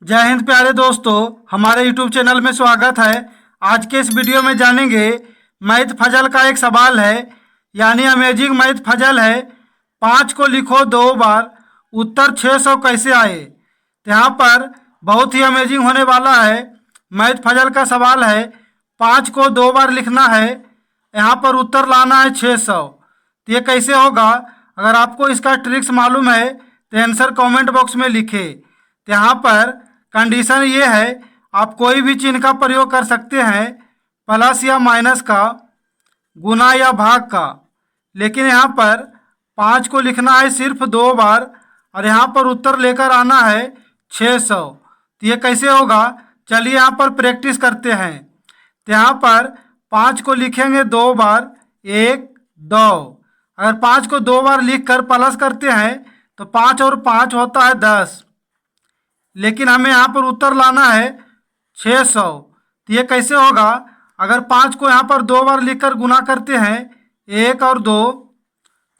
जय हिंद प्यारे दोस्तों, हमारे यूट्यूब चैनल में स्वागत है। आज के इस वीडियो में जानेंगे मैथ फजल का एक सवाल है, यानी अमेजिंग मैथ फजल है। 5 को लिखो 2 बार, उत्तर 600 कैसे आए। तो यहाँ पर बहुत ही अमेजिंग होने वाला है। मैथ फजल का सवाल है, 5 को 2 बार लिखना है, यहाँ पर उत्तर लाना है 600। तो ये कैसे होगा? अगर आपको इसका ट्रिक्स मालूम है तो आंसर कमेंट बॉक्स में लिखे। तो यहाँ पर कंडीशन ये है, आप कोई भी चिन्ह का प्रयोग कर सकते हैं, प्लस या माइनस का, गुना या भाग का। लेकिन यहाँ पर 5 को लिखना है सिर्फ 2 बार और यहाँ पर उत्तर लेकर आना है 600। तो ये कैसे होगा? चलिए यहाँ पर प्रैक्टिस करते हैं। तो यहाँ पर 5 को लिखेंगे 2 बार, 1 2। अगर 5 को 2 बार लिख कर प्लस करते हैं तो 5 और 5 होता है 10। लेकिन हमें यहाँ पर उत्तर लाना है 600। तो ये कैसे होगा? अगर 5 को यहाँ पर 2 बार लिखकर गुना करते हैं, 1 और 2,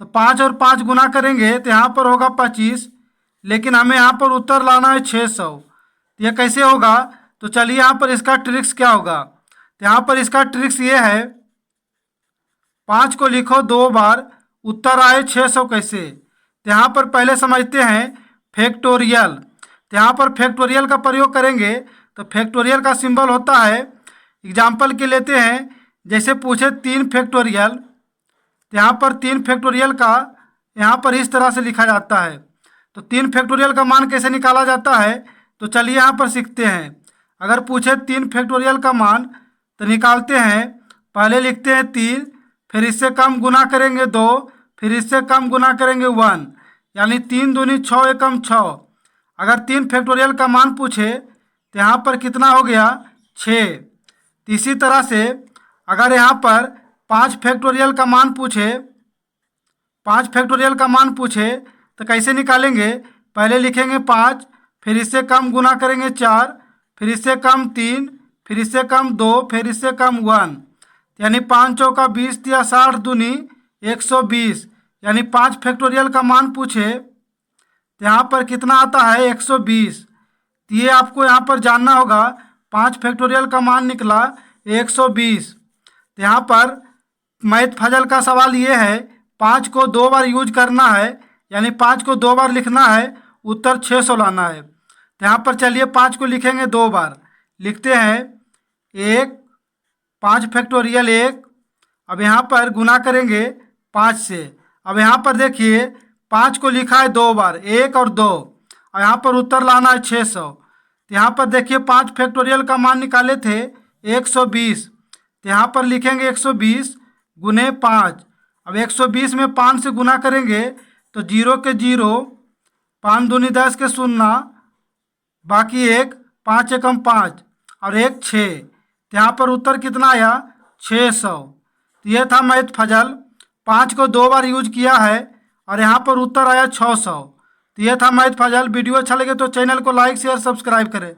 तो 5 और 5 गुना करेंगे तो यहाँ पर होगा 25। लेकिन हमें यहाँ पर उत्तर लाना है 600। तो ये कैसे होगा? तो चलिए यहाँ पर इसका ट्रिक्स क्या होगा। तो यहाँ पर इसका ट्रिक्स ये है, 5 को लिखो 2 बार, उत्तर आए 600 कैसे। तो यहाँ पर पहले समझते हैं फैक्टोरियल। तो यहाँ पर फैक्टोरियल का प्रयोग करेंगे तो फैक्टोरियल का सिंबल होता है, एग्जाम्पल के लेते हैं, जैसे पूछे 3 फैक्टोरियल, तो यहाँ पर 3 फैक्टोरियल का यहाँ पर इस तरह से लिखा जाता है। तो 3 फैक्टोरियल का मान कैसे निकाला जाता है, तो चलिए यहाँ पर सीखते हैं। अगर पूछे 3 फैक्टोरियल का मान तो निकालते हैं, पहले लिखते हैं 3, फिर इससे कम गुना करेंगे 2, फिर इससे कम गुना करेंगे 1, यानी 3 दूनी 6 एकम 6। अगर 3 फैक्टोरियल का मान पूछे तो यहाँ पर कितना हो गया? 6। इसी तरह से अगर यहाँ पर 5 फैक्टोरियल का मान पूछे, 5 फैक्टोरियल का मान पूछे तो कैसे निकालेंगे? पहले लिखेंगे 5, फिर इससे कम गुना करेंगे 4, फिर इससे कम 3, फिर इससे कम 2, फिर इससे कम 1, यानी 5 चौका 20 या 60 दूनी 120, यानी 5 फैक्टोरियल का मान पूछे तो यहाँ पर कितना आता है? 120। तो ये आपको यहाँ पर जानना होगा, 5 फैक्टोरियल का मान निकला 120। तो यहाँ पर मैथ फजल का सवाल ये है, 5 को 2 बार यूज करना है, यानी 5 को 2 बार लिखना है, उत्तर 600 लाना है। तो यहाँ पर चलिए 5 को लिखेंगे 2 बार, लिखते हैं 1, 5 फैक्टोरियल 1। अब यहाँ पर गुना करेंगे 5 से। अब यहाँ पर देखिए 5 को लिखा है 2 बार, 1 और 2, और यहाँ पर उत्तर लाना है 600। तो यहाँ पर देखिए 5 फैक्टोरियल का मान निकाले थे 120। तो यहाँ पर लिखेंगे 120 गुने 5। अब 120 में 5 से गुना करेंगे तो 0 के 0, 5 दूनी 10 के 0, बाकी 1, 5 एकम 5 और 1 6। तो यहाँ पर उत्तर कितना आया? 600। तो यह था मैथ फजल, 5 को 2 बार यूज किया है और यहाँ पर उत्तर आया 600। तो यह था मैथ फजल। वीडियो अच्छा लगे तो चैनल को लाइक शेयर सब्सक्राइब करें।